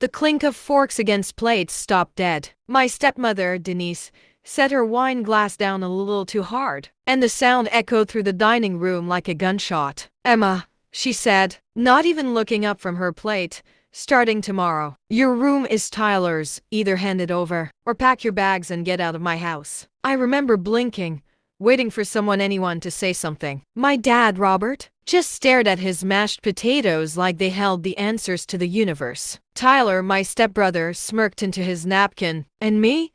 The clink of forks against plates stopped dead. My stepmother, Denise, set her wine glass down a little too hard, and the sound echoed through the dining room like a gunshot. "Emma," she said, not even looking up from her plate, "starting tomorrow, your room is Tyler's. Either hand it over, or pack your bags and get out of my house." I remember blinking, waiting for anyone to say something. My dad, Robert, just stared at his mashed potatoes like they held the answers to the universe. Tyler, my stepbrother, smirked into his napkin. And me?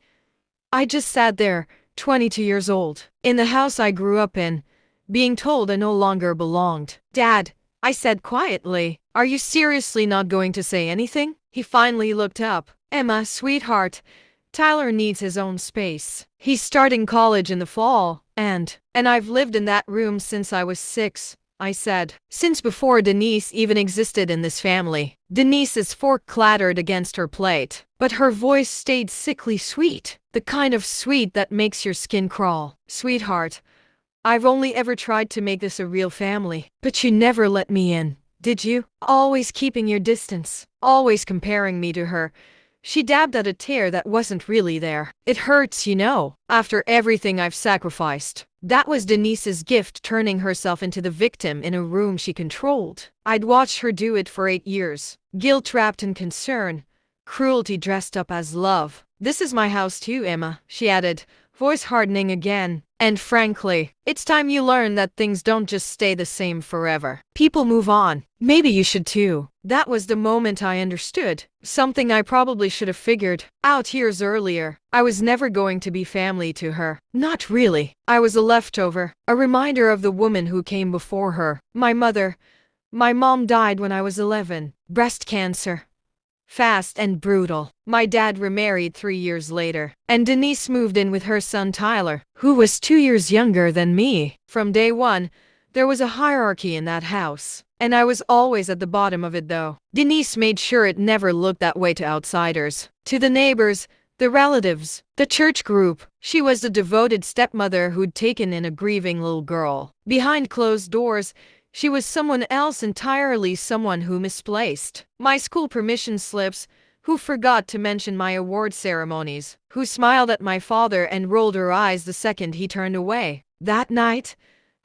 I just sat there, 22 years old, in the house I grew up in, being told I no longer belonged. "Dad," I said quietly, "are you seriously not going to say anything?" He finally looked up. "Emma, sweetheart, Tyler needs his own space. He's starting college in the fall, and I've lived in that room since I was 6, I said. Since before Denise even existed in this family. Denise's fork clattered against her plate, but her voice stayed sickly sweet, the kind of sweet that makes your skin crawl. "Sweetheart, I've only ever tried to make this a real family, but you never let me in, did you? Always keeping your distance, always comparing me to her." She dabbed at a tear that wasn't really there. "It hurts, you know, after everything I've sacrificed." That was Denise's gift, turning herself into the victim in a room she controlled. I'd watched her do it for 8 years. Guilt wrapped in concern, cruelty dressed up as love. "This is my house too, Emma," she added, voice hardening again. "And frankly, it's time you learn that things don't just stay the same forever. People move on. Maybe you should too." That was the moment I understood, something I probably should have figured out years earlier. I was never going to be family to her. Not really. I was a leftover, a reminder of the woman who came before her. My mom died when I was 11. Breast cancer. Fast and brutal. My dad remarried 3 years later, and Denise moved in with her son Tyler, who was 2 years younger than me. From day one, there was a hierarchy in that house, and I was always at the bottom of it though. Denise made sure it never looked that way to outsiders, to the neighbors, the relatives, the church group. She was the devoted stepmother who'd taken in a grieving little girl. Behind closed doors, she was someone else entirely, someone who misplaced my school permission slips, who forgot to mention my award ceremonies, who smiled at my father and rolled her eyes the second he turned away. That night,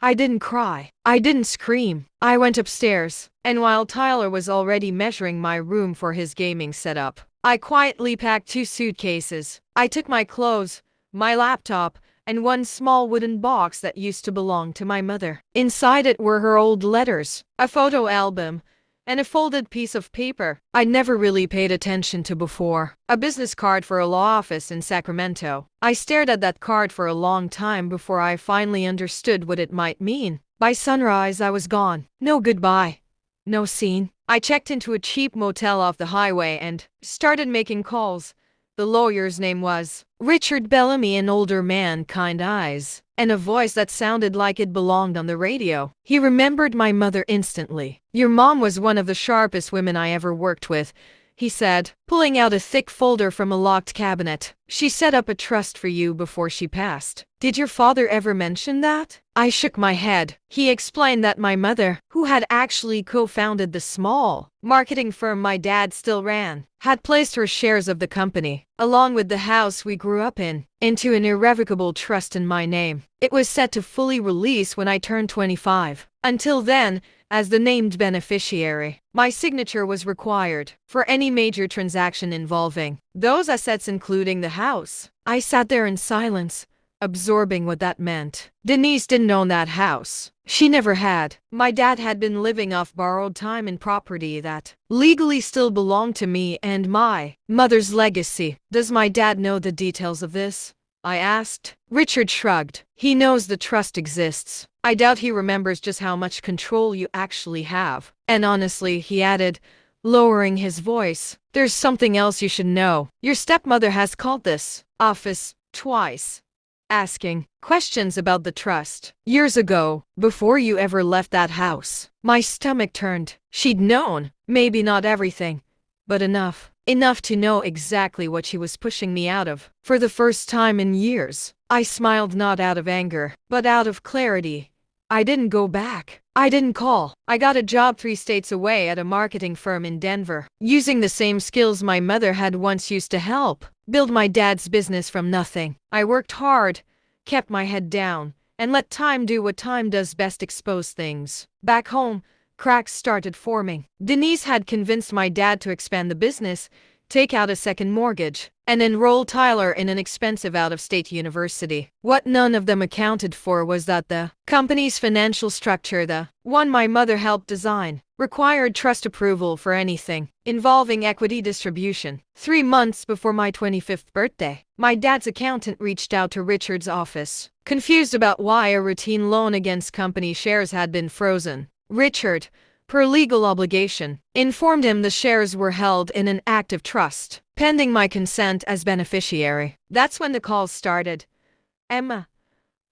I didn't cry. I didn't scream. I went upstairs, and while Tyler was already measuring my room for his gaming setup, I quietly packed 2 suitcases. I took my clothes, my laptop, and one small wooden box that used to belong to my mother. Inside it were her old letters, a photo album, and a folded piece of paper I'd never really paid attention to before. A business card for a law office in Sacramento. I stared at that card for a long time before I finally understood what it might mean. By sunrise, I was gone. No goodbye. No scene. I checked into a cheap motel off the highway and started making calls. The lawyer's name was Richard Bellamy, an older man, kind eyes, and a voice that sounded like it belonged on the radio. He remembered my mother instantly. "Your mom was one of the sharpest women I ever worked with," he said, pulling out a thick folder from a locked cabinet. "She set up a trust for you before she passed." "Did your father ever mention that?" I shook my head. He explained that my mother, who had actually co-founded the small marketing firm my dad still ran, had placed her shares of the company, along with the house we grew up in, into an irrevocable trust in my name. It was set to fully release when I turned 25. Until then, as the named beneficiary, my signature was required for any major transaction involving those assets, including the house. I sat there in silence, absorbing what that meant. Denise didn't own that house. She never had. My dad had been living off borrowed time and property that legally still belonged to me and my mother's legacy. "Does my dad know the details of this?" I asked. Richard shrugged. "He knows the trust exists. I doubt he remembers just how much control you actually have. And honestly," he added, lowering his voice, "there's something else you should know. Your stepmother has called this office twice, asking questions about the trust. Years ago, before you ever left that house." My stomach turned. She'd known, maybe not everything, but enough. Enough to know exactly what she was pushing me out of. For the first time in years, I smiled, not out of anger, but out of clarity. I didn't go back. I didn't call. I got a job 3 states away at a marketing firm in Denver, using the same skills my mother had once used to help build my dad's business from nothing. I worked hard, kept my head down, and let time do what time does best, expose things. Back home, cracks started forming. Denise had convinced my dad to expand the business, take out a second mortgage, and enroll Tyler in an expensive out-of-state university. What none of them accounted for was that the company's financial structure, the one my mother helped design, required trust approval for anything involving equity distribution. 3 months before my 25th birthday, my dad's accountant reached out to Richard's office, confused about why a routine loan against company shares had been frozen. Richard, per legal obligation, informed him the shares were held in an active trust, pending my consent as beneficiary. That's when the calls started. Emma.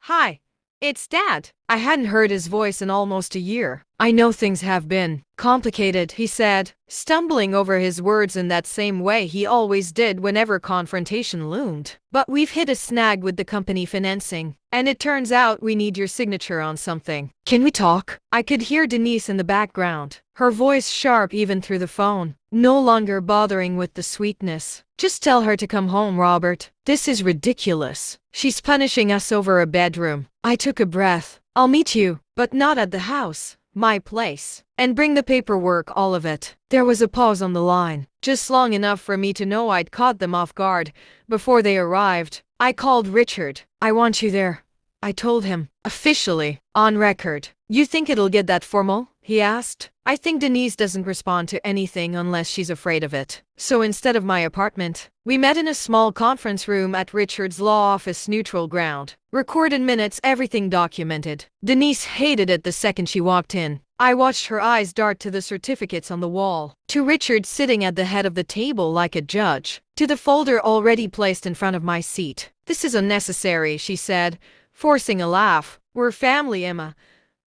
Hi. It's Dad. I hadn't heard his voice in almost a year. I know things have been complicated, he said, stumbling over his words in that same way he always did whenever confrontation loomed. But we've hit a snag with the company financing, and it turns out we need your signature on something. Can we talk? I could hear Denise in the background, her voice sharp even through the phone, no longer bothering with the sweetness. Just tell her to come home, Robert. This is ridiculous. She's punishing us over a bedroom. I took a breath. I'll meet you, but not at the house. My place. And bring the paperwork, all of it. There was a pause on the line, just long enough for me to know I'd caught them off guard before they arrived. I called Richard. I want you there, I told him, officially, on record. You think it'll get that formal? He asked. I think Denise doesn't respond to anything unless she's afraid of it. So instead of my apartment, we met in a small conference room at Richard's law office, neutral ground. Recorded minutes, everything documented. Denise hated it the second she walked in. I watched her eyes dart to the certificates on the wall, to Richard sitting at the head of the table like a judge, to the folder already placed in front of my seat. This is unnecessary, she said, forcing a laugh. We're family, Emma.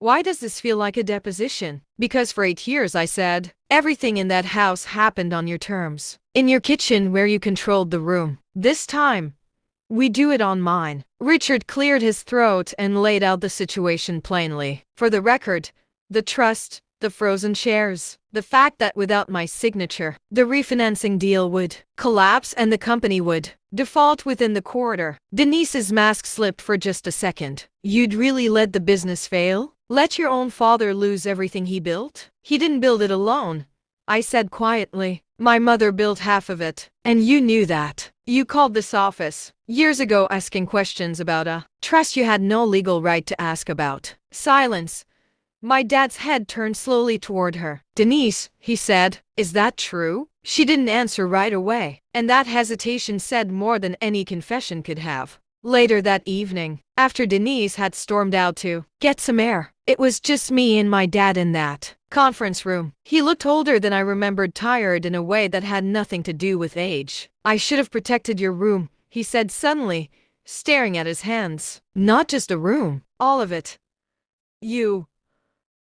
Why does this feel like a deposition? Because for 8 years, I said, everything in that house happened on your terms. In your kitchen where you controlled the room. This time, we do it on mine. Richard cleared his throat and laid out the situation plainly. For the record, the trust, the frozen shares, the fact that without my signature, the refinancing deal would collapse and the company would default within the quarter. Denise's mask slipped for just a second. You'd really let the business fail? Let your own father lose everything he built? He didn't build it alone, I said quietly. My mother built half of it, and you knew that. You called this office years ago asking questions about a trust you had no legal right to ask about. Silence. My dad's head turned slowly toward her. Denise, he said, is that true? She didn't answer right away, and that hesitation said more than any confession could have. Later that evening, after Denise had stormed out to get some air, it was just me and my dad in that conference room. He looked older than I remembered, tired in a way that had nothing to do with age. I should have protected your room, he said suddenly, staring at his hands. Not just a room, all of it.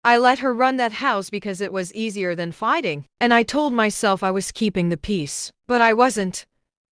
I let her run that house because it was easier than fighting, and I told myself I was keeping the peace. But I wasn't.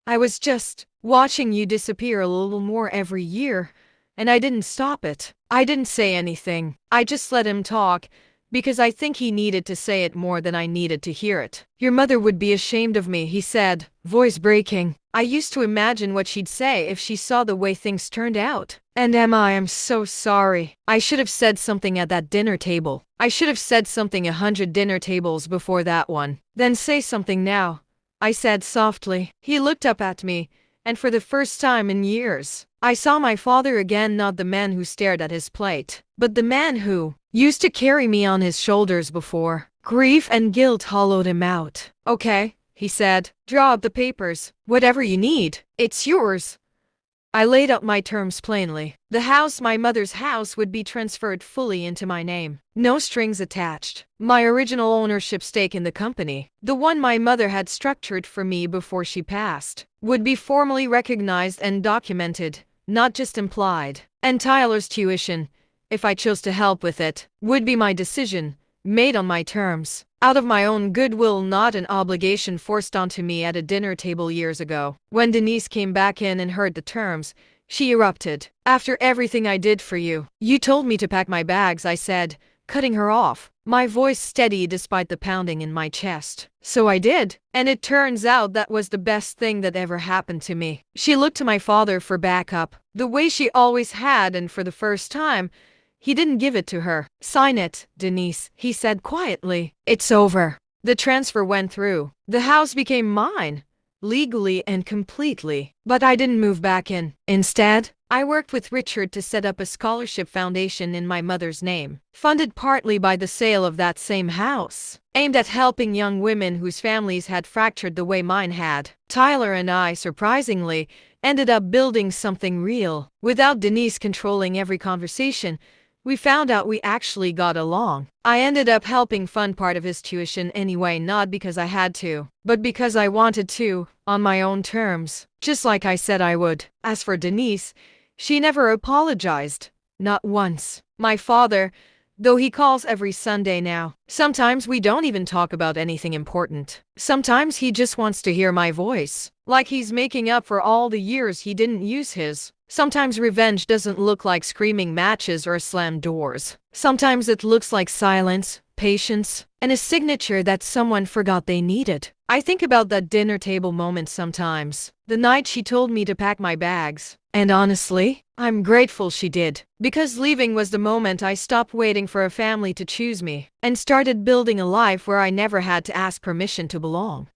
I was just watching you disappear a little more every year, and I didn't stop it. I didn't say anything. I just let him talk, because I think he needed to say it more than I needed to hear it. Your mother would be ashamed of me, he said, voice breaking. I used to imagine what she'd say if she saw the way things turned out. And Emma, I am so sorry. I should have said something at that dinner table. I should have said something 100 dinner tables before that one. Then say something now, I said softly. He looked up at me, and for the first time in years, I saw my father again, not the man who stared at his plate, but the man who used to carry me on his shoulders before. Grief and guilt hollowed him out. Okay, he said, draw up the papers. Whatever you need, it's yours. I laid out my terms plainly. The house, my mother's house, would be transferred fully into my name. No strings attached. My original ownership stake in the company, the one my mother had structured for me before she passed, would be formally recognized and documented, not just implied. And Tyler's tuition, if I chose to help with it, would be my decision, made on my terms, out of my own goodwill, not an obligation forced onto me at a dinner table years ago. When Denise came back in and heard the terms, she erupted. After everything I did for you. You told me to pack my bags, I said, cutting her off, my voice steady despite the pounding in my chest. So I did, and it turns out that was the best thing that ever happened to me. She looked to my father for backup, the way she always had, and for the first time, he didn't give it to her. Sign it, Denise, he said quietly. It's over. The transfer went through. The house became mine, legally and completely. But I didn't move back in. Instead, I worked with Richard to set up a scholarship foundation in my mother's name, funded partly by the sale of that same house, aimed at helping young women whose families had fractured the way mine had. Tyler and I, surprisingly, ended up building something real. Without Denise controlling every conversation, we found out we actually got along. I ended up helping fund part of his tuition anyway, not because I had to, but because I wanted to, on my own terms, just like I said I would. As for Denise, she never apologized. Not once. My father, though he calls every Sunday now, sometimes we don't even talk about anything important. Sometimes he just wants to hear my voice, like he's making up for all the years he didn't use his. Sometimes revenge doesn't look like screaming matches or slammed doors. Sometimes it looks like silence, patience, and a signature that someone forgot they needed. I think about that dinner table moment sometimes, the night she told me to pack my bags. And honestly, I'm grateful she did, because leaving was the moment I stopped waiting for a family to choose me and started building a life where I never had to ask permission to belong.